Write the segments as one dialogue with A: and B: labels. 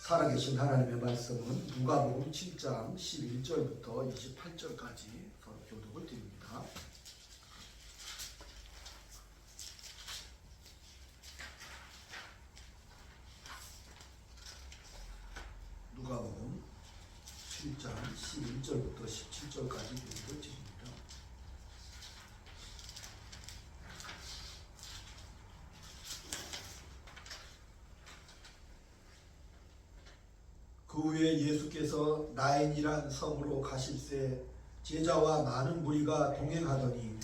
A: 살아계신 하나님의 말씀은 누가복음 7장 11절부터 28절까지 서로 교독을 드립니다. 누가복음 7장 11절부터 17절까지 교독을 드립니다. 그 후에 예수께서 나인이란 섬으로 가실새 제자와 많은 무리가 동행하더니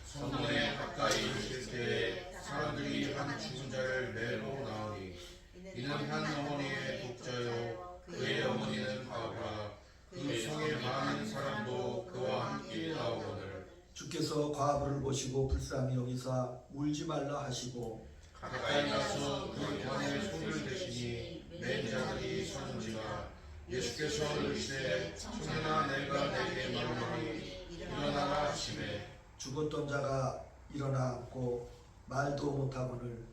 B: 성문에 가까이 있을 때에 사람들이 한 죽은 자를 내로 나오니 이는 한 어머니의 독자요 그의 어머니는 바오라. 그 성에 많은 사람도 그와 함께 나오거늘
A: 주께서 과부를 보시고 불쌍히 여기사 울지 말라 하시고
B: 가까이 가서 그 관에 손을 대시니 맨 자들이 서는지라. 예수께서 이르시되 청년아 내가 내게 말하노니 일어나라 하시매
A: 죽었던 자가 일어나 앉고 말도 못하거늘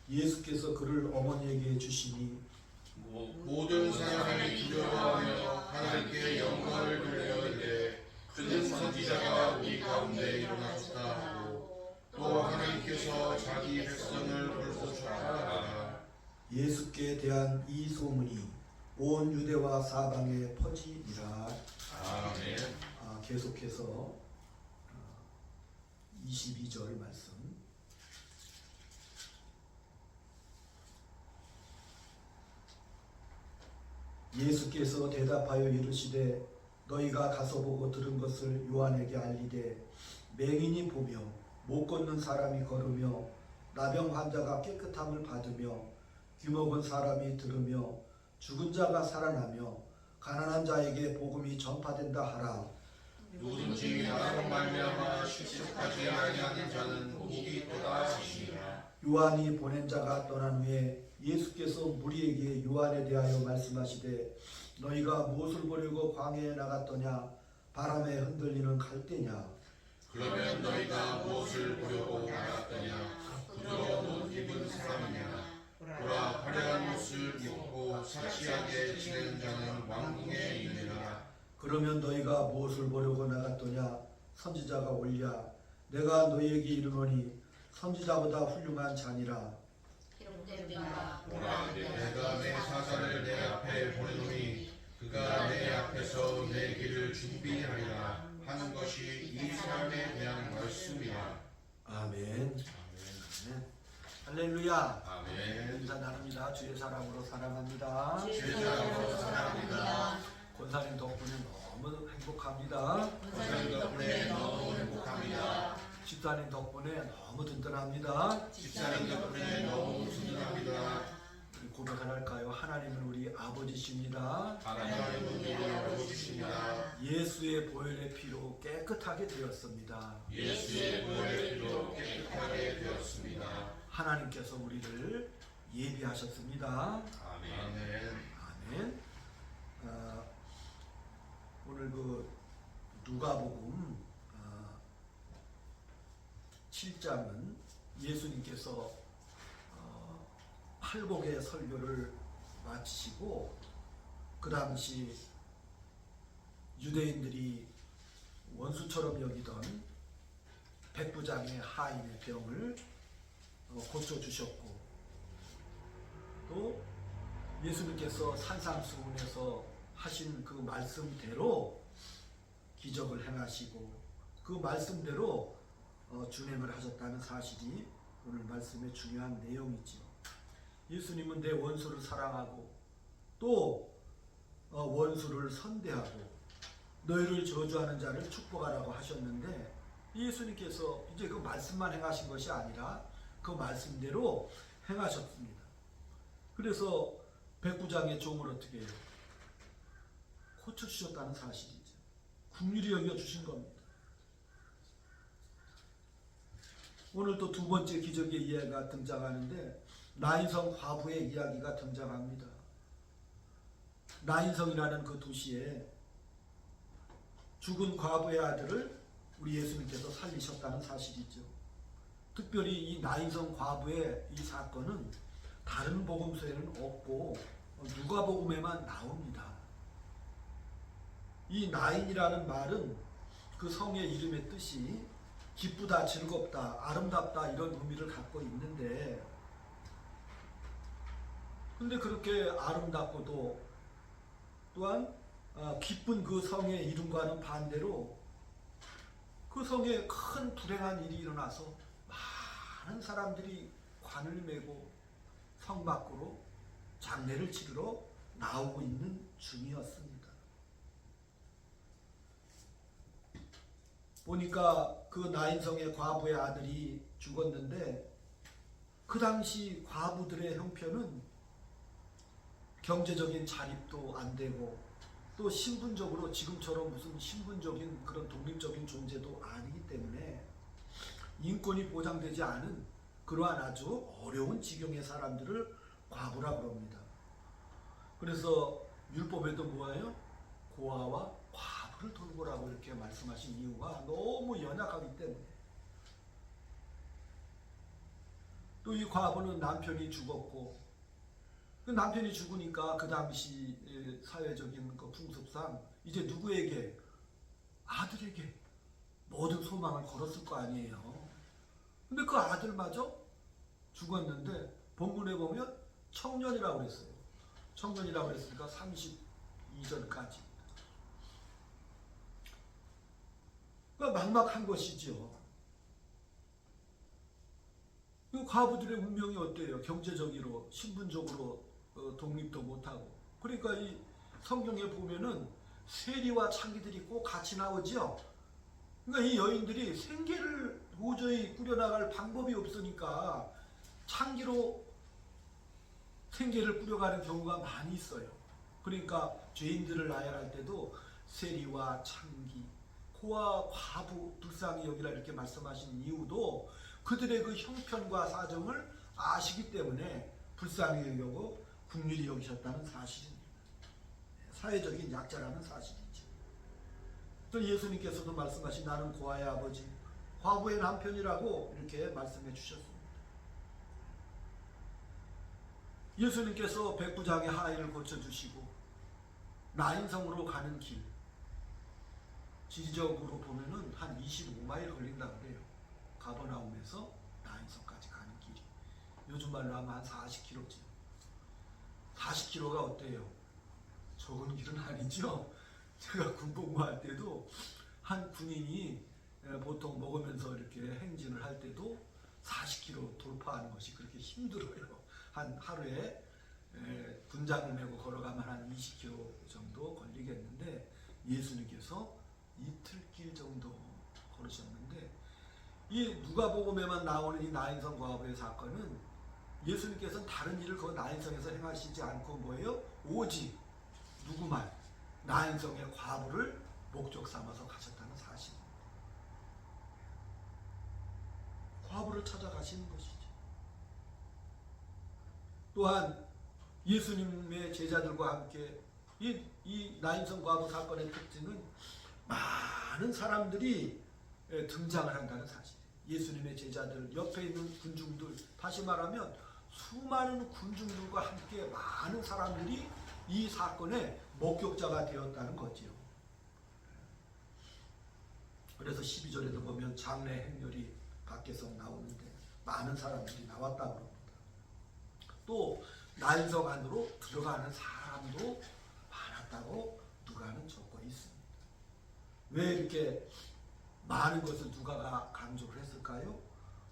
A: 예수께서 그를 어머니에게 주시니
B: 모든 사람이 두려워하며 하나님께 영광을 돌려 이르되 그는 선지자가 우리 가운데 일어나셨다 하고 또 하나님께서 자기 백성을 벌써주셨다 하라.
A: 예수께 대한 이 소문이 온 유대와 사방에 퍼지니라.
B: 아멘.
A: 계속해서 22절 말씀. 예수께서 대답하여 이르시되 너희가 가서 보고 들은 것을 요한에게 알리되 맹인이 보며 못 걷는 사람이 걸으며 나병 환자가 깨끗함을 받으며 귀먹은 사람이 들으며 죽은 자가 살아나며 가난한 자에게 복음이 전파된다 하라.
B: 누구든지 나로 말미암아 실족하지 아니하는 자는 복이 있도다 하시니라.
A: 요한이 보낸 자가 떠난 후에 예수께서 무리에게 요한에 대하여 말씀하시되 너희가 무엇을 보려고 광야에 나갔더냐? 바람에 흔들리는 갈대냐?
B: 그러면 너희가 무엇을 보려고 나갔더냐? 부드러운 옷 입은 사람이냐? 보라, 화려한 옷을 입고 사치하게 지내는 자는 왕궁에 있느니라.
A: 그러면 너희가 무엇을 보려고 나갔더냐? 선지자가 올랴 내가 너희에게 이르노니 선지자보다 훌륭한 자니라.
B: 보라, 내가 내 사자를 내 앞에 보내노니 그가 내 앞에서 내 길을 준비하리라 하는 것이 이 사람에 대한 말씀이라.
A: 아멘. 아멘. 할렐루야.
B: 아멘.
A: 인사 나눕니다. 주의 사랑으로 사랑합니다.
B: 주의 사랑으로 사랑합니다.
A: 권사님 덕분에 너무 행복합니다.
B: 권사님 덕분에 너무 행복합니다.
A: 집사님 덕분에 너무 든든합니다.
B: 집사님 덕분에 너무 든든합니다.
A: 고백을 할까요? 하나님은 우리 아버지십니다.
B: 하나님은 우리 아버지십니다.
A: 예수의 보혈의 피로 깨끗하게 되었습니다.
B: 예수의 보혈의 피로 깨끗하게 되었습니다.
A: 하나님께서 우리를 예비하셨습니다.
B: 아멘.
A: 아멘. 오늘 그 누가복음 7장은 예수님께서 팔복의 설교를 마치시고 그 당시 유대인들이 원수처럼 여기던 백부장의 하인의 병을 고쳐주셨고 또 예수님께서 산상수훈에서 하신 그 말씀대로 기적을 행하시고 그 말씀대로 준행을 하셨다는 사실이 오늘 말씀의 중요한 내용이지요. 예수님은 내 원수를 사랑하고 또 원수를 선대하고 너희를 저주하는 자를 축복하라고 하셨는데 예수님께서 이제 그 말씀만 행하신 것이 아니라 그 말씀대로 행하셨습니다. 그래서 백부장의 종을 어떻게 해요? 고쳐주셨다는 사실이죠. 긍휼히 여겨주신 겁니다. 오늘 또 두 번째 기적의 이야기가 등장하는데 나인성 과부의 이야기가 등장합니다. 나인성이라는 그 도시에 죽은 과부의 아들을 우리 예수님께서 살리셨다는 사실이죠. 특별히 이 나인성 과부의 이 사건은 다른 복음서에는 없고 누가복음에만 나옵니다. 이 나인이라는 말은 그 성의 이름의 뜻이 기쁘다, 즐겁다, 아름답다 이런 의미를 갖고 있는데, 근데 그렇게 아름답고도 또한 기쁜 그 성의 이름과는 반대로 그 성에 큰 불행한 일이 일어나서 많은 사람들이 관을 메고 성 밖으로 장례를 치르러 나오고 있는 중이었습니다. 보니까 그 나인성의 과부의 아들이 죽었는데, 그 당시 과부들의 형편은 경제적인 자립도 안 되고 또 신분적으로 지금처럼 무슨 신분적인 그런 독립적인 존재도 아니기 때문에 인권이 보장되지 않은 그러한 아주 어려운 지경의 사람들을 과부라 그럽니다. 그래서 율법에도 뭐예요? 고아와 과부를 돌보라고 이렇게 말씀하신 이유가 너무 연약하기 때문에. 또 이 과부는 남편이 죽었고, 그 남편이 죽으니까 그 당시 사회적인 그 풍습상 이제 누구에게? 아들에게 모든 소망을 걸었을 거 아니에요. 근데 그 아들마저 죽었는데 본문에 보면 청년이라고 그랬어요. 청년이라고 그랬으니까 32전까지. 그러니까 막막한 것이죠. 이 과부들의 운명이 어때요? 경제적으로, 신분적으로 독립도 못하고. 그러니까 이 성경에 보면은 세리와 창기들이 꼭 같이 나오죠. 그러니까 이 여인들이 생계를 도저히 꾸려나갈 방법이 없으니까 창기로 생계를 꾸려가는 경우가 많이 있어요. 그러니까 죄인들을 나열할 때도 세리와 창기, 고아, 과부 불쌍히 여기라 이렇게 말씀하신 이유도 그들의 그 형편과 사정을 아시기 때문에 불쌍히 여기고 긍휼히 여기셨다는 사실입니다. 사회적인 약자라는 사실이죠. 또 예수님께서도 말씀하신 나는 고아의 아버지, 과부의 남편이라고 이렇게 말씀해 주셨습니다. 예수님께서 백부장의 하인을 고쳐주시고 나인성으로 가는 길, 지리적으로 보면은 한 25마일 걸린다고 그래요. 가버나움에서 나인성까지 가는 길이. 요즘 말로 하면 한 40km죠. 40km가 어때요? 적은 길은 아니죠. 제가 군복무할 때도 한 군인이 보통 먹으면서 이렇게 행진을 할 때도 40km 돌파하는 것이 그렇게 힘들어요. 한 하루에 군장을 메고 걸어가면 한 20km 정도 걸리겠는데 예수님께서 이틀길 정도 걸으셨는데, 이 누가복음에만 나오는 이 나인성 과부의 사건은 예수님께서는 다른 일을 그 나인성에서 행하시지 않고 뭐예요? 오직 누구만? 나인성의 과부를 목적 삼아서 가셨다는 사실입니다. 과부를 찾아가시는 것이죠. 또한 예수님의 제자들과 함께 이 나인성 과부 사건의 특징은 많은 사람들이 등장을 한다는 사실이에요. 예수님의 제자들, 옆에 있는 군중들, 다시 말하면 수많은 군중들과 함께 많은 사람들이 이 사건의 목격자가 되었다는 거지요. 그래서 12절에도 보면 장례 행렬이 밖에서 나오는데 많은 사람들이 나왔다고 합니다. 또 나인성 안으로 들어가는 사람도 많았다고 누가는 적고 있습니다. 왜 이렇게 많은 것을 누가가 강조를 했을까요?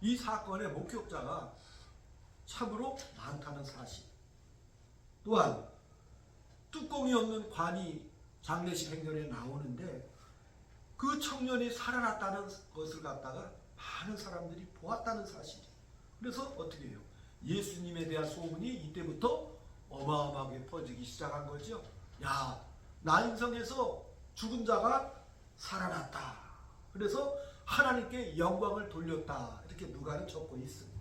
A: 이 사건의 목격자가 참으로 많다는 사실. 또한 뚜껑이 없는 관이 장례식 행렬에 나오는데 그 청년이 살아났다는 것을 갖다가 많은 사람들이 보았다는 사실이에요. 그래서 어떻게 해요? 예수님에 대한 소문이 이때부터 어마어마하게 퍼지기 시작한 거죠. 야, 나인성에서 죽은 자가 살아났다. 그래서 하나님께 영광을 돌렸다. 이렇게 누가는 적고 있습니다.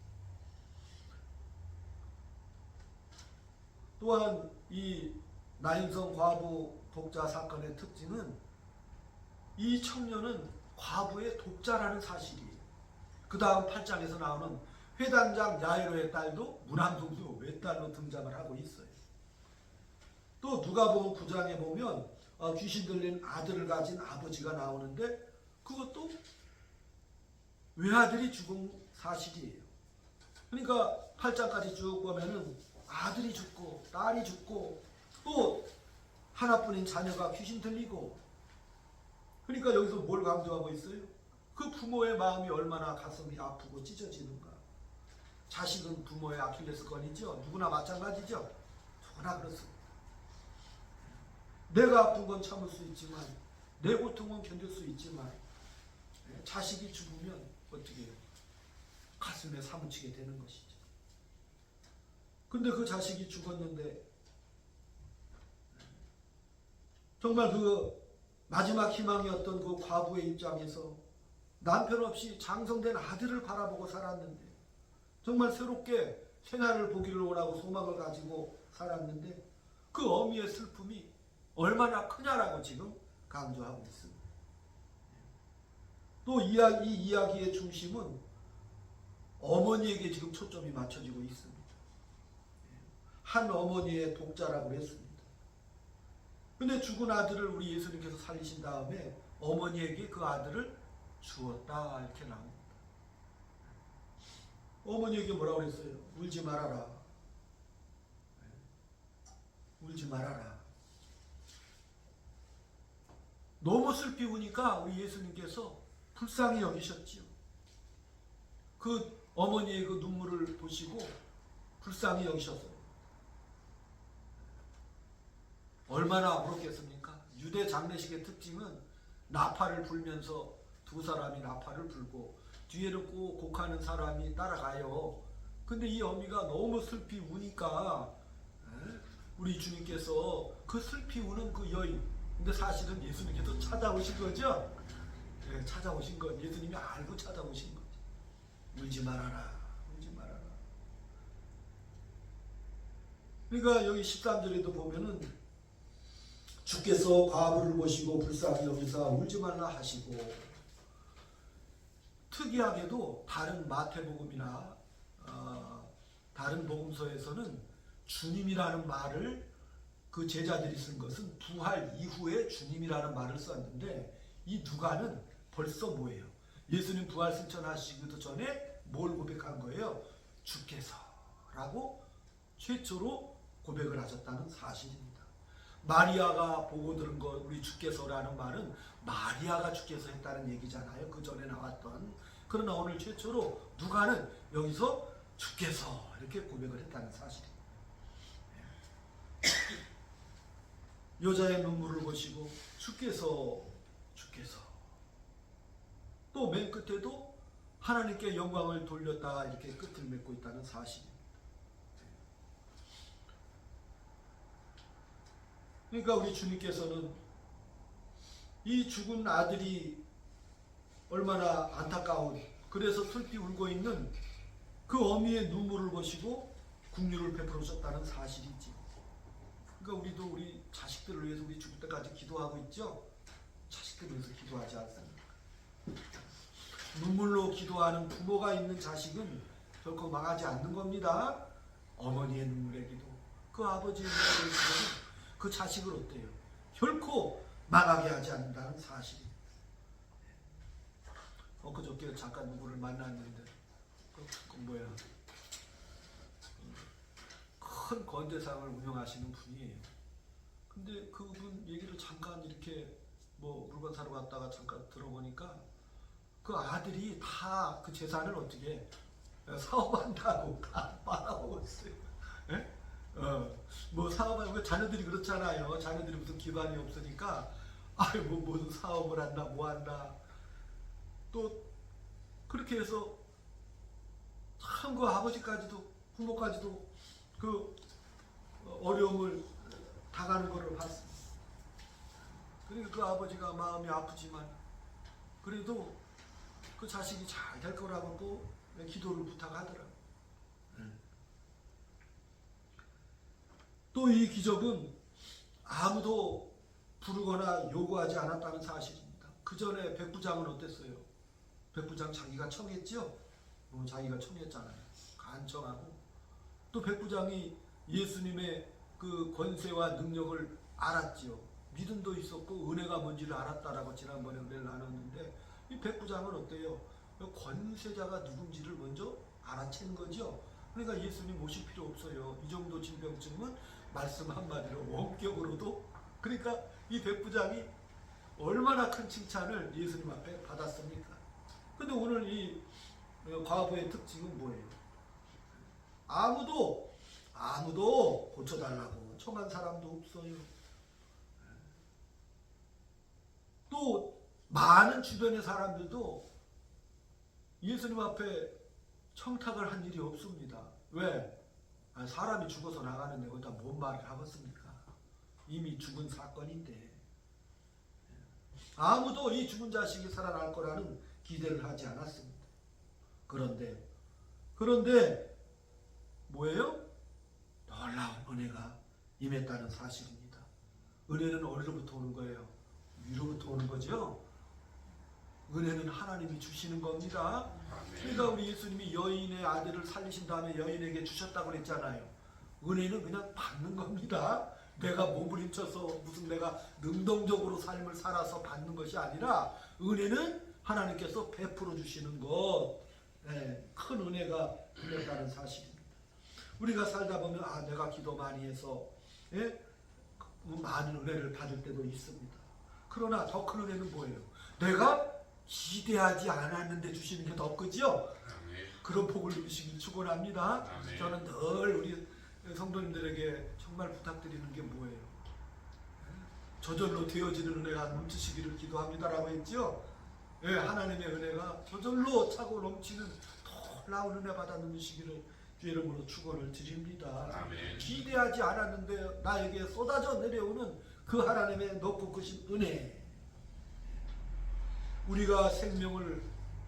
A: 또한 이 나인성 과부 독자 사건의 특징은 이 청년은 과부의 독자라는 사실이에요. 그 다음 8장에서 나오는, '회당장 야이로의 딸도 무난동도 외딸로 등장을 하고 있어요. 또 누가복음 9장에 보면 귀신 들린 아들을 가진 아버지가 나오는데 그것도 외아들이 죽은 사실이에요. 그러니까 8장까지 쭉 보면은 아들이 죽고 딸이 죽고 또 하나뿐인 자녀가 귀신 들리고, 그러니까 여기서 뭘 강조하고 있어요? 그 부모의 마음이 얼마나 가슴이 아프고 찢어지는가. 자식은 부모의 아킬레스건이죠. 누구나 마찬가지죠. 누구나 그렇습니다. 내가 아픈 건 참을 수 있지만, 내 고통은 견딜 수 있지만, 자식이 죽으면 어떻게 해요? 가슴에 사무치게 되는 것이죠. 근데 그 자식이 죽었는데 정말 그 마지막 희망이었던 그 과부의 입장에서 남편 없이 장성된 아들을 바라보고 살았는데, 정말 새롭게 생활을 보기를 원하고 소망을 가지고 살았는데 그 어미의 슬픔이 얼마나 크냐라고 지금 강조하고 있습니다. 또 이 이야기의 중심은 어머니에게 지금 초점이 맞춰지고 있습니다. 한 어머니의 독자라고 했습니다. 근데 죽은 아들을 우리 예수님께서 살리신 다음에 어머니에게 그 아들을 주었다 이렇게 나옵니다. 어머니에게 뭐라고 그랬어요? 울지 말아라. 울지 말아라. 너무 슬피 우니까 우리 예수님께서 불쌍히 여기셨지요. 그 어머니의 그 눈물을 보시고 불쌍히 여기셨어요. 얼마나 울었겠습니까? 유대 장례식의 특징은 나팔을 불면서 두 사람이 나팔을 불고 뒤에는 꼭 곡하는 사람이 따라가요. 근데 이 어미가 너무 슬피 우니까 우리 주님께서 그 슬피 우는 그 여인, 근데 사실은 예수님께서 찾아오신 거죠? 네, 찾아오신 건 예수님이 알고 찾아오신 거죠. 울지 말아라. 울지 말아라. 그러니까 여기 13절에도 보면은 주께서 과부를 보시고 불쌍히 여기사 울지 말라 하시고, 특이하게도 다른 마태복음이나 다른 복음서에서는 주님이라는 말을 그 제자들이 쓴 것은 부활 이후에 주님이라는 말을 썼는데, 이 누가는 벌써 뭐예요? 예수님 부활 승천하시기도 전에 뭘 고백한 거예요? 주께서라고 최초로 고백을 하셨다는 사실입니다. 마리아가 보고 들은 것, 우리 주께서라는 말은 마리아가 주께서 했다는 얘기잖아요. 그 전에 나왔던. 그러나 오늘 최초로 누가는 여기서 주께서 이렇게 고백을 했다는 사실입니다. 여자의 눈물을 보시고 주께서 또 맨 끝에도 하나님께 영광을 돌렸다 이렇게 끝을 맺고 있다는 사실입니다. 그러니까 우리 주님께서는 이 죽은 아들이 얼마나 안타까운, 그래서 슬피 울고 있는 그 어미의 눈물을 보시고 긍휼을 베풀으셨다는 사실이지. 그러니까 우리도 우리 자식들을 위해서 우리 죽을 때까지 기도하고 있죠. 자식들을 위해서 기도하지 않습니까? 눈물로 기도하는 부모가 있는 자식은 결코 망하지 않는 겁니다. 어머니의 눈물의 기도, 그 아버지의 눈물의 기도는 그 자식을 어때요? 결코 망하게 하지 않는다는 사실이. 그저께 잠깐 누구를 만났는데 그 뭐야, 큰 건대상을 운영하시는 분이에요. 근데 그분 얘기를 잠깐 이렇게 뭐 물건 사러 갔다가 잠깐 들어보니까 그 아들이 다 그 재산을 어떻게 사업한다고 다 빨아먹고 있어요. 예? 뭐 사업하고 자녀들이 그렇잖아요. 자녀들이 무슨 기반이 없으니까 뭐 무슨 사업을 한다 뭐 한다. 또 그렇게 해서 참 그 아버지까지도 부모까지도 그 어려움을 당하는 것을 봤습니다. 그러니까 그 아버지가 마음이 아프지만 그래도 그 자식이 잘 될 거라고 또 기도를 부탁하더라고요. 또 이 기적은 아무도 부르거나 요구하지 않았다는 사실입니다. 그 전에 백부장은 어땠어요? 백부장 자기가 청했죠? 자기가 청했잖아요. 간청하고. 또 백부장이 예수님의 그 권세와 능력을 알았지요. 믿음도 있었고 은혜가 뭔지를 알았다라고 지난번에 은혜를 나눴는데 이 백부장은 어때요? 권세자가 누군지를 먼저 알아챈 거죠. 그러니까 예수님 모실 필요 없어요. 이 정도 질병증은 말씀 한마디로 원격으로도. 그러니까 이 백부장이 얼마나 큰 칭찬을 예수님 앞에 받았습니까? 근데 오늘 이 과부의 특징은 뭐예요? 아무도 고쳐달라고 청한 사람도 없어요. 또 많은 주변의 사람들도 예수님 앞에 청탁을 한 일이 없습니다. 왜? 사람이 죽어서 나가는데 거기다 뭔 말을 하겠습니까? 이미 죽은 사건인데. 아무도 이 죽은 자식이 살아날 거라는 기대를 하지 않았습니다. 그런데 뭐예요? 놀라운 은혜가 임했다는 사실입니다. 은혜는 어디로부터 오는 거예요? 위로부터 오는 거죠. 은혜는 하나님이 주시는 겁니다. 그러니까 우리 예수님이 여인의 아들을 살리신 다음에 여인에게 주셨다고 그랬잖아요. 은혜는 그냥 받는 겁니다. 내가 몸부림쳐서 무슨 내가 능동적으로 삶을 살아서 받는 것이 아니라 은혜는 하나님께서 베풀어 주시는 것. 큰 은혜가 임했다는 사실입니다. 우리가 살다 보면 내가 기도 많이 해서 많은 은혜를 받을 때도 있습니다. 그러나 더 큰 은혜는 뭐예요? 내가 기대하지 않았는데 주시는 게 더 크죠? 그런 복을 누리시길 축원합니다. 저는 늘 우리 성도님들에게 정말 부탁드리는 게 뭐예요? 저절로 되어지는 은혜가 넘치시기를 기도합니다라고 했죠? 하나님의 은혜가 저절로 차고 넘치는 놀라운 은혜 받아 누리시기를 주의 이름으로 축원을 드립니다.
B: 아멘.
A: 기대하지 않았는데 나에게 쏟아져 내려오는 그 하나님의 높고 크신 은혜. 우리가 생명을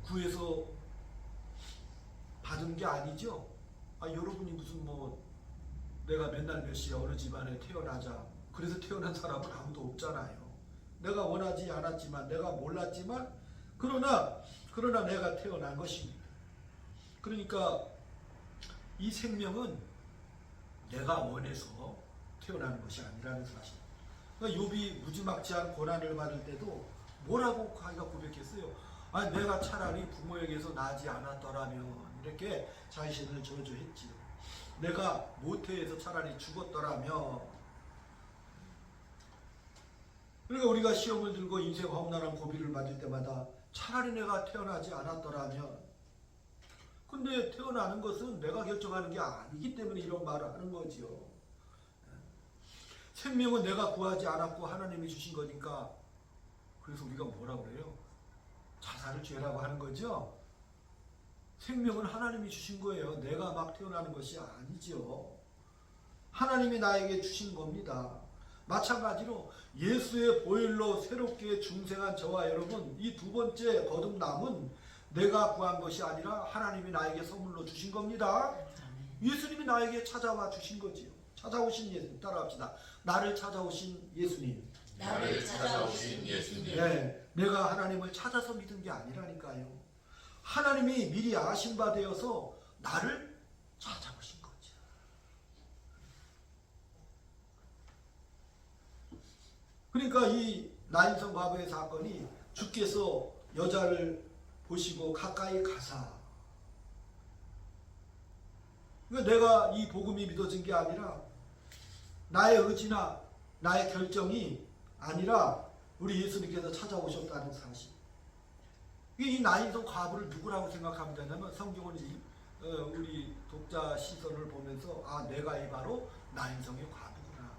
A: 구해서 받은 게 아니죠. 여러분이 무슨 내가 맨날 몇 시에 어느 집안에 태어나자 그래서 태어난 사람은 아무도 없잖아요. 내가 원하지 않았지만 내가 몰랐지만 그러나 내가 태어난 것입니다. 그러니까 이 생명은 내가 원해서 태어나는 것이 아니라는 사실. 그러니까 욥이 무지막지한 고난을 받을 때도 뭐라고 자기가 고백했어요? 내가 차라리 부모에게서 나지 않았더라면 이렇게 자신을 저주했지요. 내가 모태에서 차라리 죽었더라면. 그러니까 우리가 시험을 들고 인생 험난한 고비를 맞을 때마다 차라리 내가 태어나지 않았더라면. 근데 태어나는 것은 내가 결정하는 게 아니기 때문에 이런 말을 하는 거지요. 생명은 내가 구하지 않았고 하나님이 주신 거니까. 그래서 우리가 뭐라고 그래요? 자살을 죄라고 하는 거죠. 생명은 하나님이 주신 거예요. 내가 막 태어나는 것이 아니죠. 하나님이 나에게 주신 겁니다. 마찬가지로 예수의 보혈로 새롭게 중생한 저와 여러분, 이 두 번째 거듭남은 내가 구한 것이 아니라 하나님이 나에게 선물로 주신 겁니다. 예수님이 나에게 찾아와 주신 거지요. 찾아오신 예수님, 따라합시다. 나를 찾아오신 예수님.
B: 나를 찾아오신 예수님.
A: 내가 하나님을 찾아서 믿은 게 아니라니까요. 하나님이 미리 아신 바 되어서 나를 찾아오신 거죠. 그러니까 이 나인성 과부의 사건이 주께서 여자를 보시고 가까이 가사. 그러니까 내가 이 복음이 믿어진 게 아니라 나의 의지나 나의 결정이 아니라 우리 예수님께서 찾아오셨다는 사실. 이 나인성 과부를 누구라고 생각하면 되냐면 성경은 우리 독자 시선을 보면서 내가 이 바로 나인성의 과부구나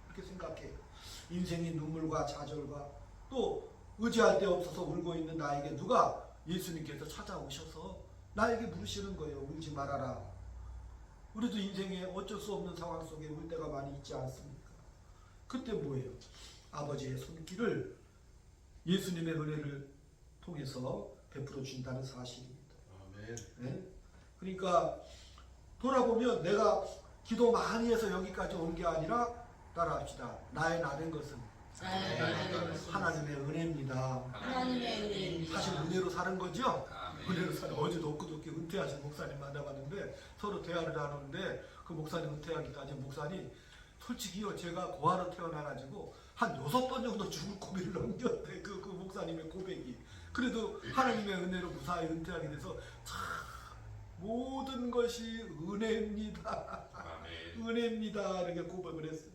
A: 이렇게 생각해요. 인생의 눈물과 좌절과 또 의지할 데 없어서 울고 있는 나에게 누가 예수님께서 찾아오셔서 나에게 물으시는 거예요. 울지 말아라. 우리도 인생에 어쩔 수 없는 상황 속에 울 때가 많이 있지 않습니까? 그때 뭐예요? 아버지의 손길을 예수님의 은혜를 통해서 베풀어 준다는 사실입니다.
B: 아멘.
A: 그러니까 돌아보면 내가 기도 많이 해서 여기까지 온 게 아니라 따라합시다. 나의 나된 것은 하나님의 은혜입니다.
C: 하나님의 은혜입니다.
A: 사실 은혜로 사는 거죠?
B: 아멘.
A: 은혜로 사는. 어제도 엊그저께 은퇴하신 목사님 만나봤는데 서로 대화를 나누는데 그 목사님 은퇴하기까지 목사님 솔직히요, 제가 고아로 태어나가지고 한 6번 정도 죽을 고비를 넘겼대. 그 목사님의 고백이. 그래도 하나님의 은혜로 무사히 은퇴하게 돼서 참 모든 것이 은혜입니다.
B: 아멘.
A: 은혜입니다. 이렇게 고백을 했어요.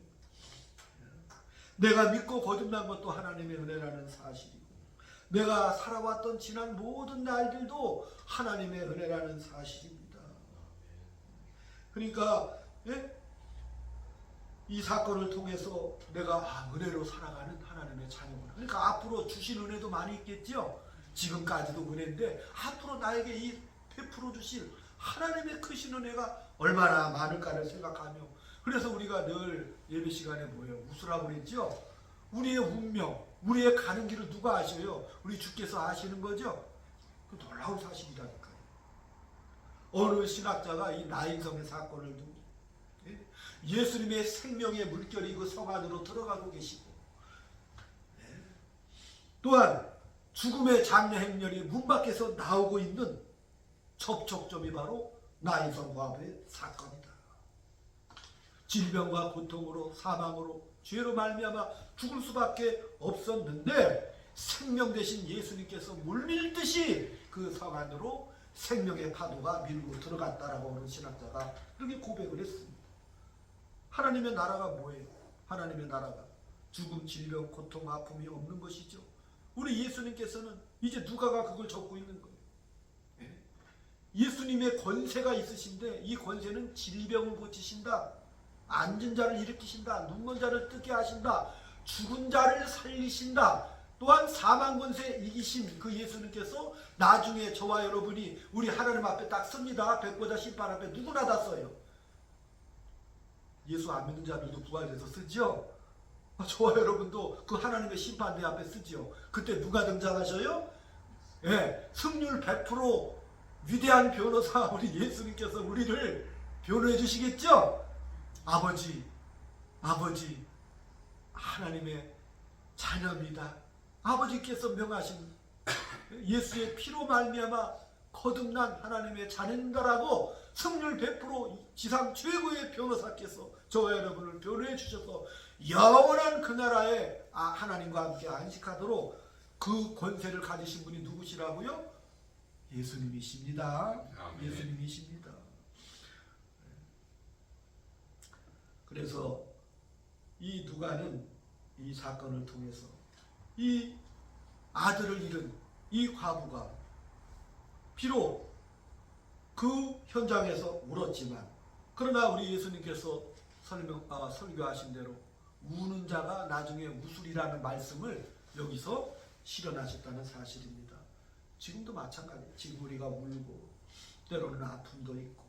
A: 내가 믿고 거듭난 것도 하나님의 은혜라는 사실이고, 내가 살아왔던 지난 모든 날들도 하나님의 은혜라는 사실입니다. 그러니까 이 사건을 통해서 내가 은혜로 살아가는 하나님의 자녀구나. 그러니까 앞으로 주신 은혜도 많이 있겠죠. 지금까지도 은혜인데 앞으로 나에게 이 베풀어 주실 하나님의 크신 은혜가 얼마나 많을까를 생각하며, 그래서 우리가 늘 예배 시간에 웃으라고 그랬죠. 우리의 운명, 우리의 가는 길을 누가 아셔요? 우리 주께서 아시는 거죠. 그 놀라운 사실이라니까요. 어느 신학자가 이 나인성의 사건을 두고 예수님의 생명의 물결이 그 성 안으로 들어가고 계시고, 또한 죽음의 장례 행렬이 문 밖에서 나오고 있는 접촉점이 바로 나인성 과부의 사건이다. 질병과 고통으로 사망으로 죄로 말미암아 죽을 수밖에 없었는데 생명 대신 예수님께서 물밀듯이 그 성 안으로 생명의 파도가 밀고 들어갔다라고 하는 신학자가 그렇게 고백을 했습니다. 하나님의 나라가 뭐예요? 하나님의 나라가 죽음, 질병, 고통, 아픔이 없는 것이죠. 우리 예수님께서는 이제 누가가 그걸 적고 있는 거예요. 예수님의 권세가 있으신데 이 권세는 질병을 고치신다, 앉은 자를 일으키신다, 눕는 자를 뜨게 하신다, 죽은 자를 살리신다. 또한 사망 권세 이기신 그 예수님께서 나중에 저와 여러분이 우리 하나님 앞에 딱 섭니다. 백보자 심판 앞에 누구나 다 써요. 예수 안 믿는 자들도 부활해서 쓰죠. 저와 여러분도 그 하나님의 심판대 앞에 쓰죠. 그때 누가 등장하셔요? 승률 100% 위대한 변호사 우리 예수님께서 우리를 변호해 주시겠죠? 아버지 하나님의 자녀입니다. 아버지께서 명하신 예수의 피로 말미암아 거듭난 하나님의 자녀인가라고 승률 100% 지상 최고의 변호사께서 저와 여러분을 변호해 주셔서 영원한 그 나라에 하나님과 함께 안식하도록 그 권세를 가지신 분이 누구시라고요? 예수님이십니다.
B: 아멘.
A: 예수님이십니다. 그래서 이 누가는 이 사건을 통해서 이 아들을 잃은 이 과부가 비록 그 현장에서 울었지만, 그러나 우리 예수님께서 설교하신 대로 우는 자가 나중에 웃으리라는 말씀을 여기서 실현하셨다는 사실입니다. 지금도 마찬가지예요. 지금 우리가 울고 때로는 아픔도 있고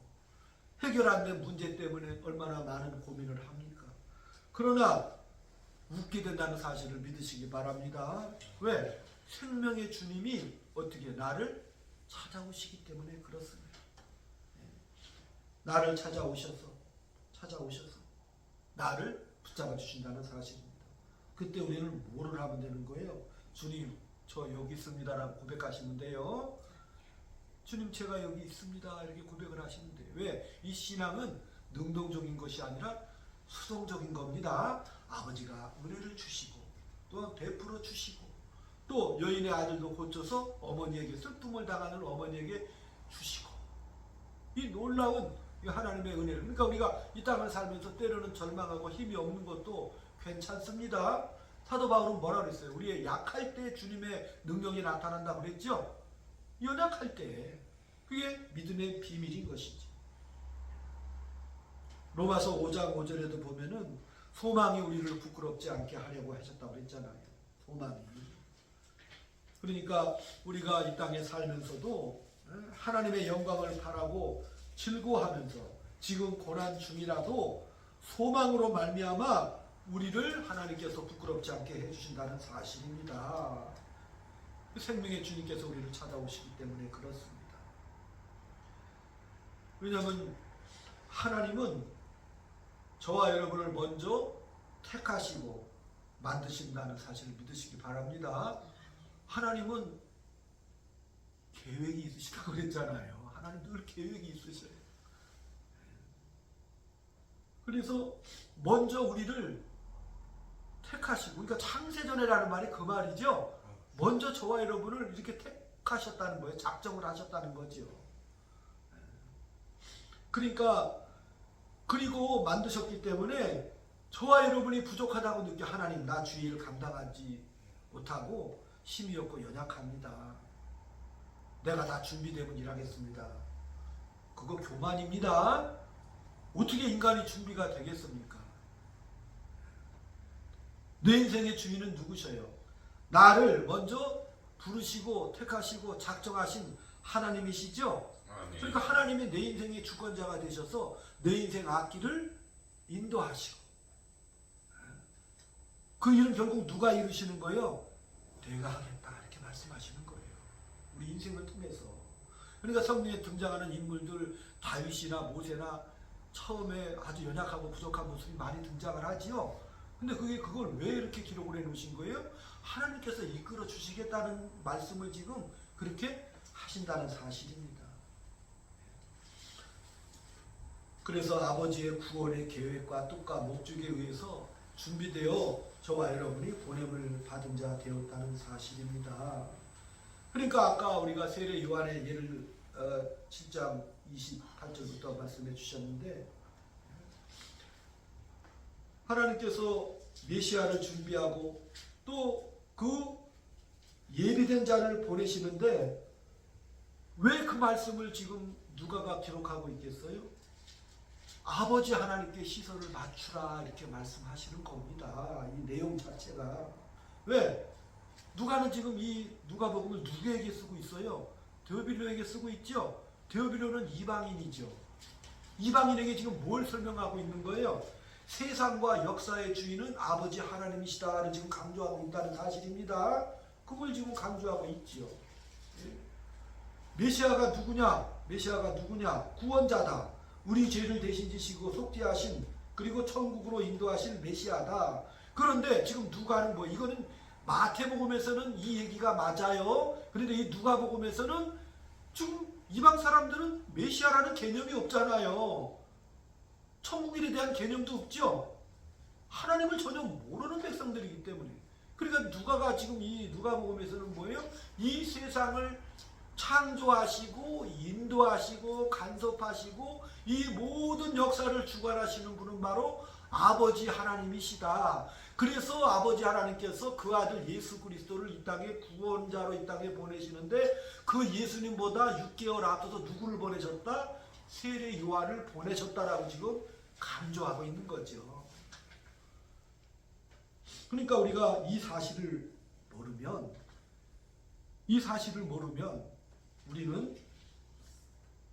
A: 해결 안 된 문제 때문에 얼마나 많은 고민을 합니까? 그러나 웃게 된다는 사실을 믿으시기 바랍니다. 왜? 생명의 주님이 어떻게 나를 찾아오시기 때문에 그렇습니다. 나를 찾아오셔서 나를 붙잡아 주신다는 사실입니다. 그때 우리는 뭐를 하면 되는 거예요? 주님, 저 여기 있습니다라고 고백하시면 돼요. 주님, 제가 여기 있습니다, 이렇게 고백을 하시면 돼요. 왜? 이 신앙은 능동적인 것이 아니라 수동적인 겁니다. 아버지가 은혜를 주시고 또한 베풀어 주시고 또 여인의 아들도 고쳐서 어머니에게 슬픔을 당하는 어머니에게 주시고, 이 놀라운 하나님의 은혜를, 그러니까 우리가 이 땅을 살면서 때로는 절망하고 힘이 없는 것도 괜찮습니다. 사도 바울은 뭐라 그랬어요? 우리의 약할 때 주님의 능력이 나타난다고 그랬죠? 연약할 때. 그게 믿음의 비밀인 것이지. 로마서 5장 5절에도 보면은 소망이 우리를 부끄럽지 않게 하려고 하셨다고 그랬잖아요. 소망이. 그러니까 우리가 이 땅에 살면서도 하나님의 영광을 바라고 즐거워하면서 지금 고난 중이라도 소망으로 말미암아 우리를 하나님께서 부끄럽지 않게 해주신다는 사실입니다. 생명의 주님께서 우리를 찾아오시기 때문에 그렇습니다. 왜냐하면 하나님은 저와 여러분을 먼저 택하시고 만드신다는 사실을 믿으시기 바랍니다. 하나님은 계획이 있으시다고 그랬잖아요. 하나님 늘 계획이 있으셔요. 그래서 먼저 우리를 택하시고, 그러니까 창세전에라는 말이 그 말이죠. 먼저 저와 여러분을 이렇게 택하셨다는 거예요. 작정을 하셨다는 거죠. 그러니까 그리고 만드셨기 때문에 저와 여러분이 부족하다고 느껴 하나님 나 주의 일을 감당하지 못하고 힘이 없고 연약합니다. 내가 다 준비되면 일하겠습니다. 그거 교만입니다. 어떻게 인간이 준비가 되겠습니까? 내 인생의 주인은 누구셔요? 나를 먼저 부르시고 택하시고 작정하신 하나님이시죠?
B: 아멘.
A: 그러니까 하나님이 내 인생의 주권자가 되셔서 내 인생 앞길을 인도하시고, 그 일은 결국 누가 이루시는 거예요? 내가 하겠다 이렇게 말씀하시는 거예요. 우리 인생을 통해서. 그러니까 성경에 등장하는 인물들 다윗이나 모세나 처음에 아주 연약하고 부족한 모습이 많이 등장을 하지요. 근데 그걸 왜 이렇게 기록을 해놓으신 거예요? 하나님께서 이끌어 주시겠다는 말씀을 지금 그렇게 하신다는 사실입니다. 그래서 아버지의 구원의 계획과 뜻과 목적에 의해서 준비되어 저와 여러분이 보냄을 받은 자 되었다는 사실입니다. 그러니까 아까 우리가 세례 요한의 예를 7장 28절부터 말씀해 주셨는데, 하나님께서 메시아를 준비하고 또 그 예비된 자를 보내시는데 왜 그 말씀을 지금 누가가 기록하고 있겠어요? 아버지 하나님께 시선을 맞추라 이렇게 말씀하시는 겁니다. 이 내용 자체가. 왜? 누가는 지금 이 누가복음을 누구에게 쓰고 있어요? 데오빌로에게 쓰고 있죠? 데오빌로는 이방인이죠. 이방인에게 지금 뭘 설명하고 있는 거예요? 세상과 역사의 주인은 아버지 하나님이시다를 지금 강조하고 있다는 사실입니다. 그걸 지금 강조하고 있지요. 메시아가 누구냐? 메시아가 누구냐? 구원자다. 우리 죄를 대신 지시고 속죄하신, 그리고 천국으로 인도하실 메시아다. 그런데 지금 누가는 이거는 마태복음에서는 이 얘기가 맞아요. 그런데 이 누가복음에서는 지금 이방 사람들은 메시아라는 개념이 없잖아요. 천국일에 대한 개념도 없죠. 하나님을 전혀 모르는 백성들이기 때문에. 그러니까 누가가 지금 이 누가복음에서는 뭐예요? 이 세상을 창조하시고 인도하시고 간섭하시고 이 모든 역사를 주관하시는 분은 바로 아버지 하나님이시다. 그래서 아버지 하나님께서 그 아들 예수 그리스도를 이 땅에 구원자로 이 땅에 보내시는데, 그 예수님보다 6개월 앞서서 누구를 보내셨다? 세례 요한을 보내셨다라고 지금 강조하고 있는 거죠. 그러니까 우리가 이 사실을 모르면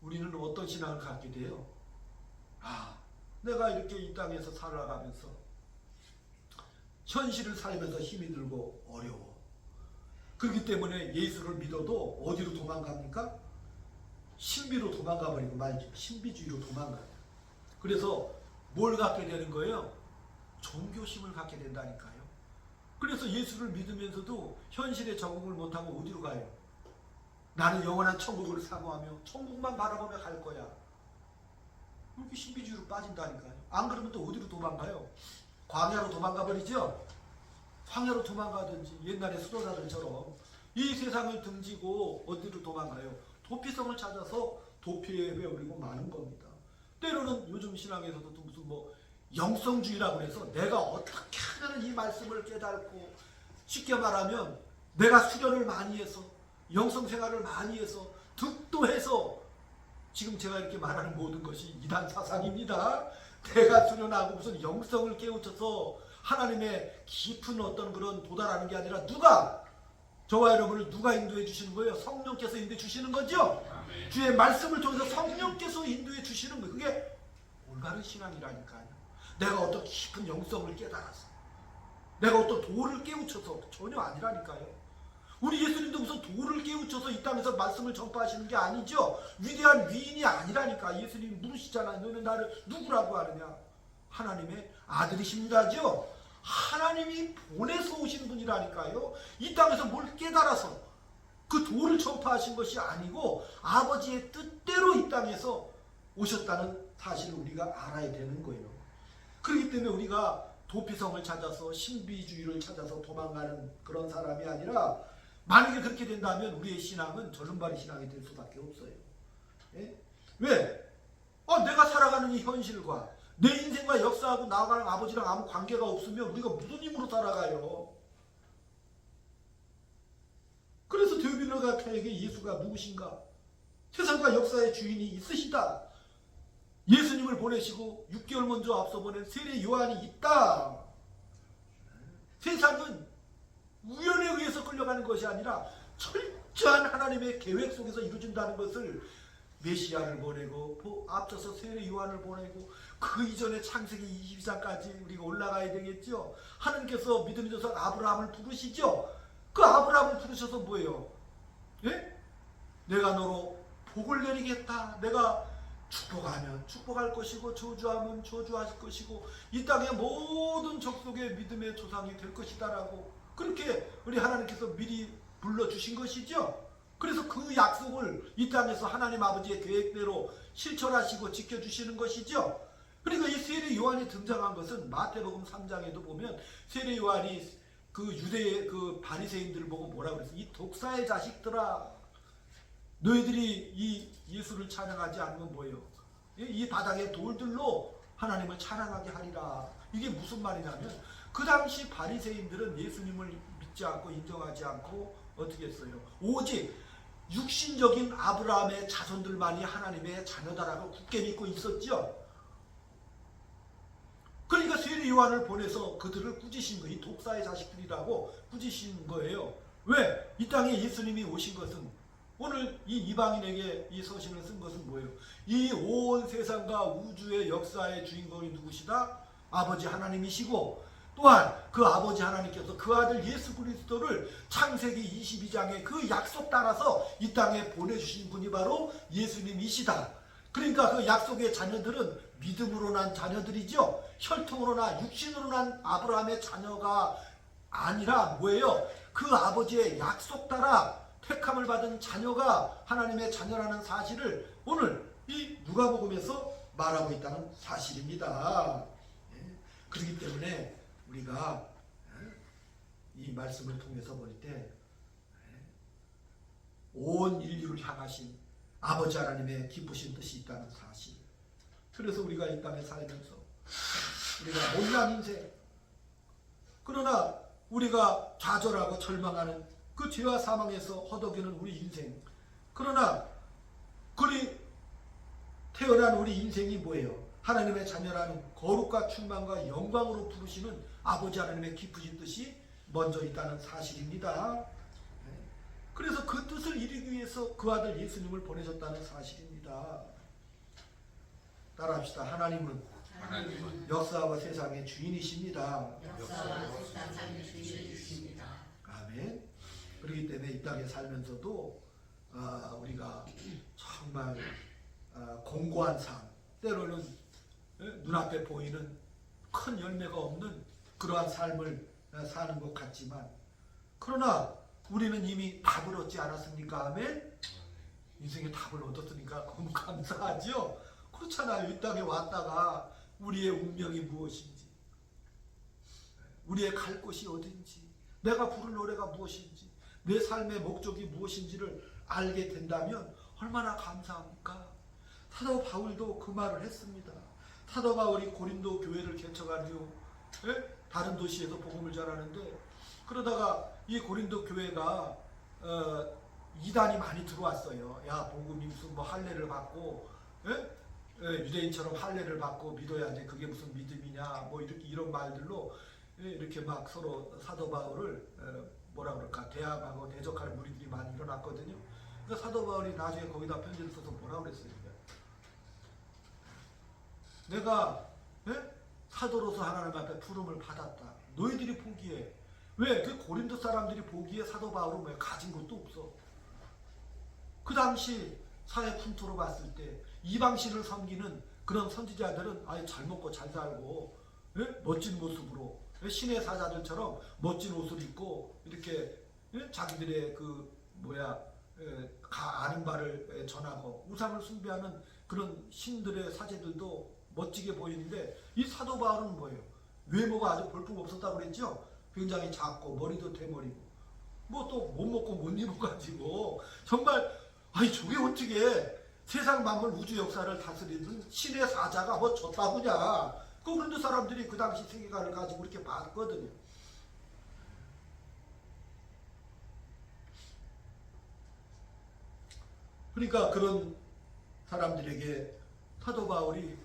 A: 우리는 어떤 신앙을 갖게 돼요? 내가 이렇게 이 땅에서 살아가면서 현실을 살면서 힘이 들고 어려워. 그렇기 때문에 예수를 믿어도 어디로 도망갑니까? 신비로 도망가 버리고 말죠. 신비주의로 도망가요. 그래서 뭘 갖게 되는 거예요? 종교심을 갖게 된다니까요. 그래서 예수를 믿으면서도 현실에 적응을 못하고 어디로 가요? 나는 영원한 천국을 사모하며 천국만 바라보며 갈 거야. 이렇게 신비주의로 빠진다니까요. 안 그러면 또 어디로 도망가요? 광야로 도망가 버리죠? 광야로 도망가든지 옛날에 수도자들처럼 이 세상을 등지고 어디로 도망가요? 도피성을 찾아서 도피에 헤매버리고 마는 겁니다. 때로는 요즘 신앙에서도 무슨 영성주의라고 해서 내가 어떻게 하면 이 말씀을 깨닫고, 쉽게 말하면 내가 수련을 많이 해서 영성생활을 많이 해서 득도해서, 지금 제가 이렇게 말하는 모든 것이 이단 사상입니다. 내가 수련하고 무슨 영성을 깨우쳐서 하나님의 깊은 어떤 그런 도달하는 게 아니라 저와 여러분을 누가 인도해 주시는 거예요? 성령께서 인도해 주시는 거죠?
B: 아멘.
A: 주의 말씀을 통해서 성령께서 인도해 주시는 거예요. 그게 올바른 신앙이라니까요. 내가 어떤 깊은 영성을 깨달아서, 내가 어떤 도를 깨우쳐서, 전혀 아니라니까요. 우리 예수님도 무슨 도를 깨우쳐서 이 땅에서 말씀을 전파하시는 게 아니죠. 위대한 위인이 아니라니까. 예수님이 물으시잖아요. 너는 나를 누구라고 하느냐? 하나님의 아들이십니다죠. 하나님이 보내서 오신 분이라니까요. 이 땅에서 뭘 깨달아서 그 도를 전파하신 것이 아니고 아버지의 뜻대로 이 땅에서 오셨다는 사실을 우리가 알아야 되는 거예요. 그렇기 때문에 우리가 도피성을 찾아서 신비주의를 찾아서 도망가는 그런 사람이 아니라, 만약에 그렇게 된다면 우리의 신앙은 절름발이 신앙이 될 수밖에 없어요. 예? 왜? 내가 살아가는 이 현실과 내 인생과 역사하고 나아가는 아버지랑 아무 관계가 없으면 우리가 무슨 힘으로 살아가요? 그래서 데오빌러가에게 예수가 누구신가? 세상과 역사의 주인이 있으시다. 예수님을 보내시고 6개월 먼저 앞서 보낸 세례 요한이 있다. 세상은 우연에 의해서 끌려가는 것이 아니라 철저한 하나님의 계획 속에서 이루어진다는 것을, 메시아를 보내고 앞서서 세례 요한을 보내고 그 이전에 창세기 22장까지 우리가 올라가야 되겠죠. 하나님께서 믿음의 조상 아브라함을 부르시죠. 그 아브라함을 부르셔서 뭐예요? 예? 내가 너로 복을 내리겠다. 내가 축복하면 축복할 것이고 저주하면 저주할 것이고 이 땅의 모든 족속의 믿음의 조상이 될 것이다라고 그렇게 우리 하나님께서 미리 불러주신 것이죠. 그래서 그 약속을 이 땅에서 하나님 아버지의 계획대로 실천하시고 지켜주시는 것이죠. 그러니까 이 세례 요한이 등장한 것은 마태복음 3장에도 보면 세례 요한이 그 유대의 그 바리새인들을 보고 뭐라고 그랬어요? 이 독사의 자식들아, 너희들이 이 예수를 찬양하지 않으면 뭐예요? 이 바닥의 돌들로 하나님을 찬양하게 하리라. 이게 무슨 말이냐면 그 당시 바리새인들은 예수님을 믿지 않고 인정하지 않고 어떻게 했어요? 오직 육신적인 아브라함의 자손들만이 하나님의 자녀다라고 굳게 믿고 있었죠. 그러니까 세례 요한을 보내서 그들을 꾸짖으신 거예요. 이 독사의 자식들이라고 꾸짖으신 거예요. 왜? 이 땅에 예수님이 오신 것은, 오늘 이 이방인에게 이 서신을 쓴 것은 뭐예요? 이 온 세상과 우주의 역사의 주인공이 누구시다? 아버지 하나님이시고, 또한 그 아버지 하나님께서 그 아들 예수 그리스도를 창세기 22장의 그 약속 따라서 이 땅에 보내주신 분이 바로 예수님이시다. 그러니까 그 약속의 자녀들은 믿음으로 난 자녀들이죠. 혈통으로 난 육신으로 난 아브라함의 자녀가 아니라 뭐예요? 그 아버지의 약속 따라 택함을 받은 자녀가 하나님의 자녀라는 사실을 오늘 이 누가복음에서 말하고 있다는 사실입니다. 그렇기 때문에 우리가 이 말씀을 통해서 볼 때 온 인류를 향하신 아버지 하나님의 기쁘신 뜻이 있다는 사실. 그래서 우리가 이 땅에 살면서 우리가 못난 인생, 그러나 우리가 좌절하고 절망하는 그 죄와 사망에서 허덕이는 우리 인생, 그러나 그리 태어난 우리 인생이 뭐예요? 하나님의 자녀라는 거룩과 충만과 영광으로 부르시는 아버지 하나님의 기쁘신 뜻이 먼저 있다는 사실입니다. 그래서 그 뜻을 이루기 위해서 그 아들 예수님을 보내셨다는 사실입니다. 따라합시다. 하나님은 역사와 세상의 주인이십니다. 아멘. 그렇기 때문에 이 땅에 살면서도 우리가 정말 공고한 삶, 때로는 눈앞에 보이는 큰 열매가 없는 그러한 삶을 사는 것 같지만, 그러나 우리는 이미 답을 얻지 않았습니까? 아멘? 인생의 답을 얻었으니까 너무 감사하죠? 그렇잖아요. 이 땅에 왔다가 우리의 운명이 무엇인지, 우리의 갈 곳이 어딘지, 내가 부를 노래가 무엇인지, 내 삶의 목적이 무엇인지를 알게 된다면 얼마나 감사합니까? 사도 바울도 그 말을 했습니다. 사도 바울이 고린도 교회를 개척한 후 다른 도시에서 복음을 전하는데, 그러다가 이 고린도 교회가 이단이 많이 들어왔어요. 야, 복음이 무슨 뭐 할례를 받고 유대인처럼 할례를 받고 믿어야지 그게 무슨 믿음이냐, 뭐 이렇게 이런 말들로 이렇게 막 서로 사도 바울을 뭐라 그럴까, 대항하고 대적할 무리들이 많이 일어났거든요. 그러니까 사도 바울이 나중에 거기다 편지를 써서 뭐라 그랬어요? 내가 사도로서 하나님 앞에 부름을 받았다. 너희들이 보기에, 왜? 그 고린도 사람들이 보기에 사도 바울은 왜 가진 것도 없어. 그 당시 사회 풍토로 봤을 때 이방신을 섬기는 그런 선지자들은 아예 잘 먹고 잘 살고 멋진 모습으로 신의 사자들처럼 멋진 옷을 입고 이렇게 자기들의 그 아는 바를 전하고 우상을 숭배하는 그런 신들의 사제들도 멋지게 보이는데 이 사도 바울은 뭐예요? 외모가 아주 볼품 없었다고 그랬죠? 굉장히 작고 머리도 대머리고 뭐 또 못 먹고 못 입어가지고 정말 아니 저게 어떻게 세상 만물 우주 역사를 다스리는 신의 사자가 뭐 졌다구냐. 그런데 사람들이 그 당시 세계관을 가지고 이렇게 봤거든요. 그러니까 그런 사람들에게 사도 바울이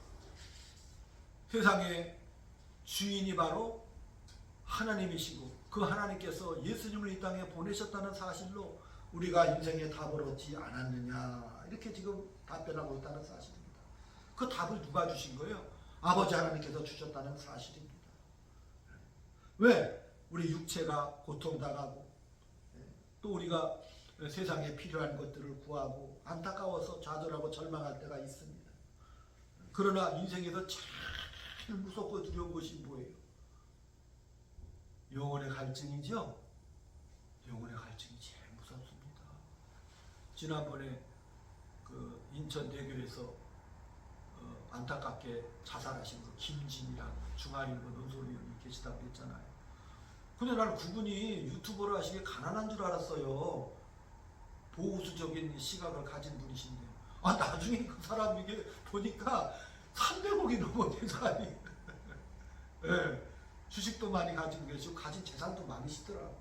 A: 세상의 주인이 바로 하나님이시고 그 하나님께서 예수님을 이 땅에 보내셨다는 사실로 우리가 인생의 답을 얻지 않았느냐 이렇게 지금 답변하고 있다는 사실입니다. 그 답을 누가 주신 거예요? 아버지 하나님께서 주셨다는 사실입니다. 왜? 우리 육체가 고통당하고 또 우리가 세상에 필요한 것들을 구하고 안타까워서 좌절하고 절망할 때가 있습니다. 그러나 인생에서 제일 무섭고 두려운 것이 뭐예요? 영혼의 갈증이죠. 영혼의 갈증이 제일 무섭습니다. 지난번에 그 인천대교에서 안타깝게 자살하신 그 김진이라고 중앙일보 논설위원이 계시다고 했잖아요. 근데 나는 그분이 유튜버를 하시기에 가난한 줄 알았어요. 보수적인 시각을 가진 분이신데 나중에 그 사람 이게 보니까 300억이 넘어 재산이. 네, 주식도 많이 가지고 계시고 가진 재산도 많으시더라고.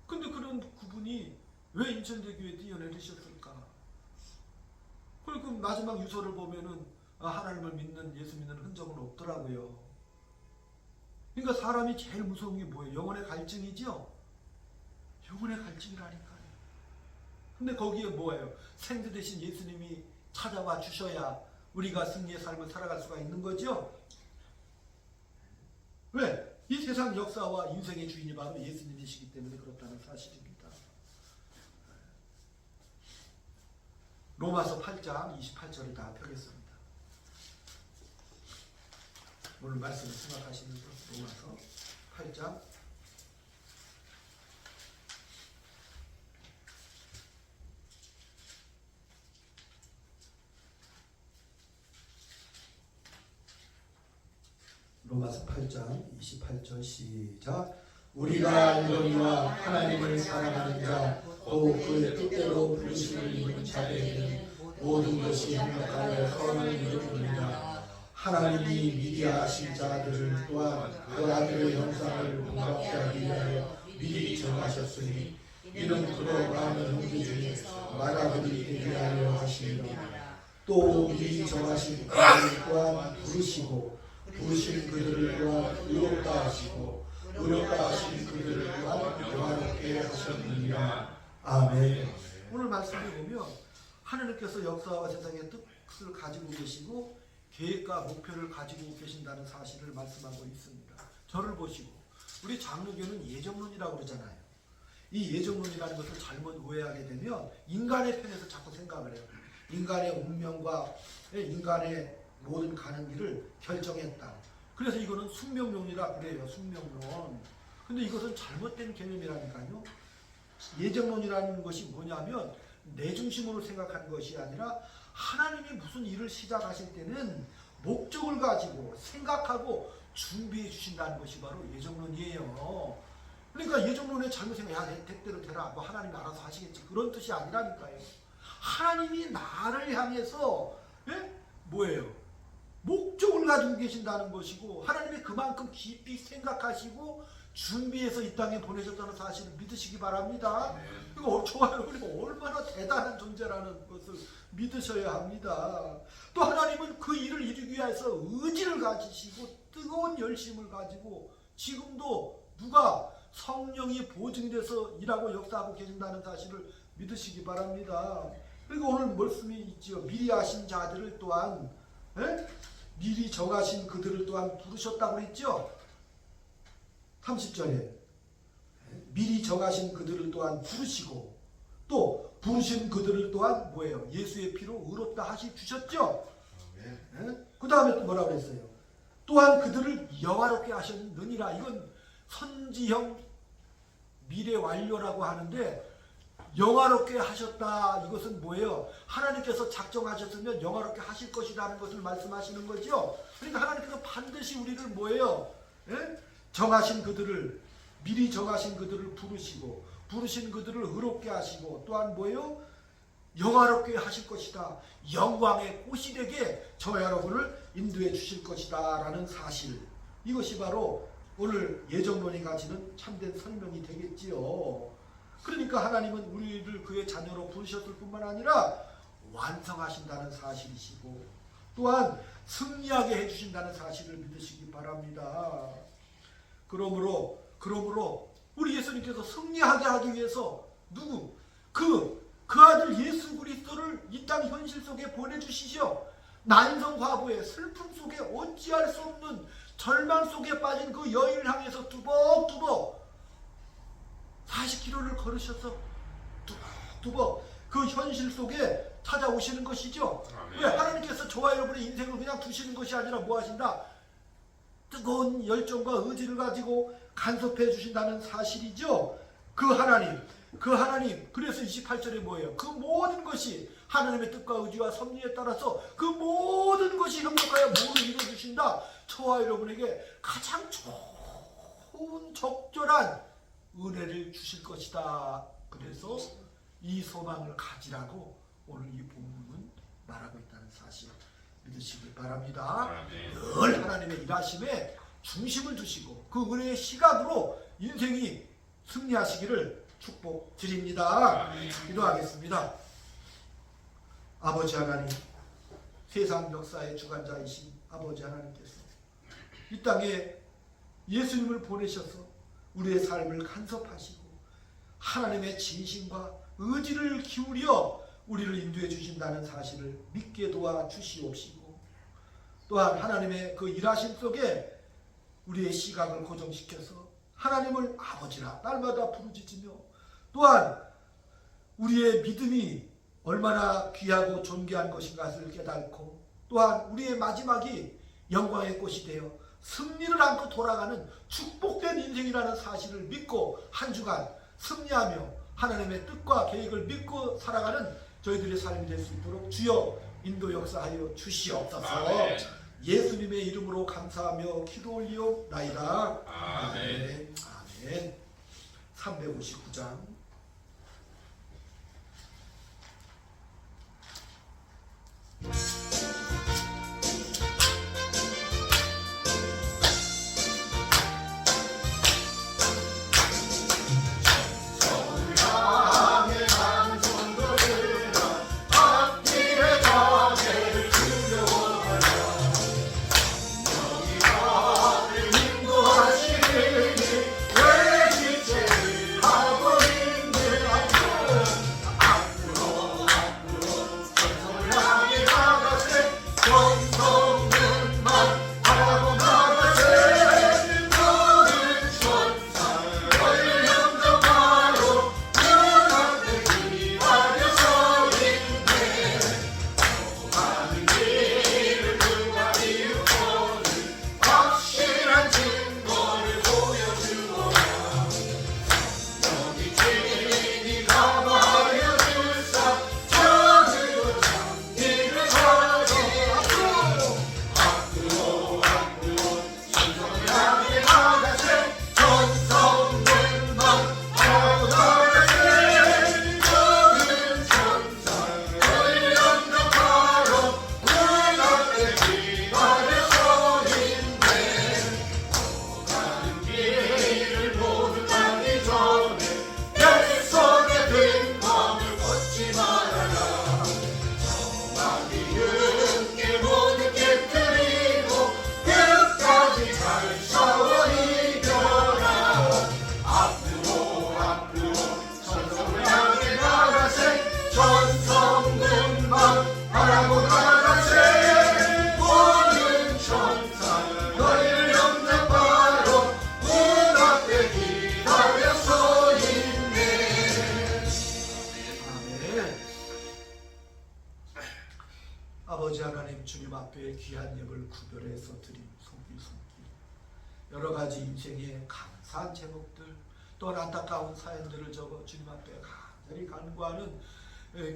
A: 근데 그런 그분이 왜 인천대교에 뛰어내리셨을까? 그리고 마지막 유서를 보면은 하나님을 믿는 예수 믿는 흔적은 없더라고요. 그러니까 사람이 제일 무서운 게 뭐예요? 영혼의 갈증이죠? 영혼의 갈증이라니까요. 근데 거기에 뭐예요? 생수 대신 예수님이 찾아와 주셔야 우리가 승리의 삶을 살아갈 수가 있는 거죠? 왜? 이 세상 역사와 인생의 주인이 바로 예수님이시기 때문에 그렇다는 사실입니다. 로마서 8장 28절을 다 펴겠습니다. 오늘 말씀을 생각하시면서 로마서 8장 로마서 8장 28절 시작. 우리가 알거니와 하나님을 사랑하는 자 곧 그의 뜻대로 부르심을 입은 자에게는 모든 것이 협력하여 선을 이루느니라. 하나님이 미리 아신 자들을 또한 그 아들의 형상을 본받게 하기 위하여 미리 정하셨으니 이는 그로 많은 형제 중에 마다들이 되게 하려 하시니라. 또 미리 정하신 그들을 또한 부르시고 부르신 그들을 또한 의롭다 하시고 의롭다 하신 그들을 또한 영화롭게 하셨느니라. 아멘. 오늘 말씀을 보면 하나님께서 역사와 세상의 뜻을 가지고 계시고 계획과 목표를 가지고 계신다는 사실을 말씀하고 있습니다. 저를 보시고 우리 장로교는 예정론이라고 그러잖아요. 이 예정론이라는 것을 잘못 오해하게 되면 인간의 편에서 자꾸 생각을 해요. 인간의 운명과 인간의 모든 가는 길을 결정했다. 그래서 이거는 숙명론이라 그래요. 숙명론. 근데 이것은 잘못된 개념이라니까요. 예정론이라는 것이 뭐냐면 내 중심으로 생각하는 것이 아니라 하나님이 무슨 일을 시작하실 때는 목적을 가지고 생각하고 준비해 주신다는 것이 바로 예정론이에요. 그러니까 예정론에 잘못 생각, 내 뜻대로 되라, 뭐 하나님이 알아서 하시겠지, 그런 뜻이 아니라니까요. 하나님이 나를 향해서 뭐예요? 목적을 가지고 계신다는 것이고 하나님이 그만큼 깊이 생각하시고 준비해서 이 땅에 보내셨다는 사실을 믿으시기 바랍니다. 이거 좋아요. 그리고 얼마나 대단한 존재라는 것을 믿으셔야 합니다. 또 하나님은 그 일을 이루기 위해서 의지를 가지시고 뜨거운 열심을 가지고 지금도 누가 성령이 보증돼서 일하고 역사하고 계신다는 사실을 믿으시기 바랍니다. 그리고 오늘 말씀이 있죠. 미리 아신 자들을 또한 미리 정하신 그들을 또한 부르셨다고 했죠. 30절에 미리 정하신 그들을 또한 부르시고 또 부르신 그들을 또한 뭐예요? 예수의 피로 의롭다 하시 주셨죠. 그 다음에 또 뭐라고 했어요? 또한 그들을 영화롭게 하셨느니라. 이건 선지형 미래 완료라고 하는데 영화롭게 하셨다. 이것은 뭐예요? 하나님께서 작정하셨으면 영화롭게 하실 것이라는 것을 말씀하시는 거죠. 그러니까 하나님께서 반드시 우리를 뭐예요? 예? 정하신 그들을, 미리 정하신 그들을 부르신 그들을 의롭게 하시고, 또한 뭐예요? 영화롭게 하실 것이다. 영광의 꽃이 되게 저와 여러분을 인도해 주실 것이다 라는 사실, 이것이 바로 오늘 예정론이 가지는 참된 설명이 되겠지요. 그러니까 하나님은 우리를 그의 자녀로 부르셨을 뿐만 아니라 완성하신다는 사실이시고, 또한 승리하게 해주신다는 사실을 믿으시기 바랍니다. 그러므로 우리 예수님께서 승리하게 하기 위해서 그 아들 예수 그리스도를 이 땅 현실 속에 보내주시죠. 난성 과부의 슬픔 속에 어찌할 수 없는 절망 속에 빠진 그 여인을 향해서 뚜벅뚜벅 40km를 걸으셔서 뚜벅뚜벅 그 현실 속에 찾아오시는 것이죠. 왜? 하나님께서 저와 여러분의 인생을 그냥 두시는 것이 아니라 뭐 하신다? 뜨거운 열정과 의지를 가지고 간섭해 주신다는 사실이죠. 그 하나님, 그래서 28절에 뭐예요? 그 모든 것이 하나님의 뜻과 의지와 섭리에 따라서 그 모든 것이 협력하여 모두 이루어주신다. 저와 여러분에게 가장 좋은 적절한 은혜를 주실 것이다. 그래서 이 소망을 가지라고 오늘 이 본문은 말하고 있다는 사실 믿으시길 바랍니다. 늘 하나님의 일하심에 중심을 두시고 그 은혜의 시각으로 인생이 승리하시기를 축복드립니다. 기도하겠습니다. 아버지 하나님, 세상 역사의 주관자이신 아버지 하나님께서 이 땅에 예수님을 보내셔서 우리의 삶을 간섭하시고 하나님의 진심과 의지를 기울여 우리를 인도해 주신다는 사실을 믿게 도와 주시옵시고, 또한 하나님의 그 일하심 속에 우리의 시각을 고정시켜서 하나님을 아버지라 날마다 부르짖으며, 또한 우리의 믿음이 얼마나 귀하고 존귀한 것인가를 깨닫고, 또한 우리의 마지막이 영광의 꽃이 되어 승리를 안고 돌아가는 축복된 인생이라는 사실을 믿고 한 주간 승리하며 하나님의 뜻과 계획을 믿고 살아가는 저희들의 삶이 될 수 있도록 주여 인도 역사하여 주시옵소서.
B: 아멘.
A: 예수님의 이름으로 감사하며 기도 올리옵나이다.
B: 아멘.
A: 아멘. 359장 아버지 하나님, 주님 앞에 귀한 예물 구별해서 드린 손길 여러 가지 인생의 감사한 제목들, 또한 안타까운 사연들을 적어 주님 앞에 간절히 간구하는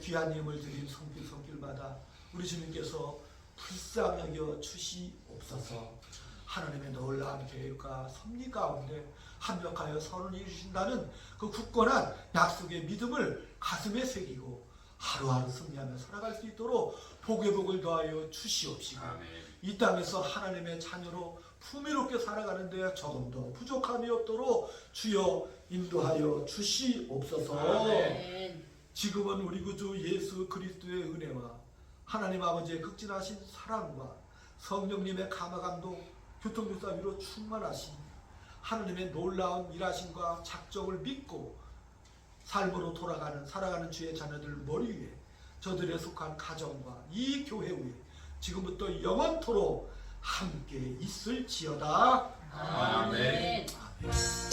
A: 귀한 예물 드린 손길마다 우리 주님께서 불쌍히 여겨 주시옵소서. 하나님의 놀라운 계획과 섭리 가운데 합력하여 선을 이루신다는 그 굳건한 약속의 믿음을 가슴에 새기고 하루하루 승리하며 살아갈 수 있도록 복의 복을 더하여 주시옵시고, 이 땅에서 하나님의 자녀로 풍요롭게 살아가는데 조금도 부족함이 없도록 주여 인도하여 주시옵소서.
B: 아멘.
A: 지금은 우리 구주 예수 그리스도의 은혜와 하나님 아버지의 극진하신 사랑과 성령님의 감화감동 교통교사 위로 충만하신 하나님의 놀라운 일하심과 작정을 믿고 삶으로 살아가는 주의 자녀들 머리 위에 저들에 속한 가정과 이 교회 위에 지금부터 영원토록 함께 있을지어다.
B: 아멘.
A: 아멘.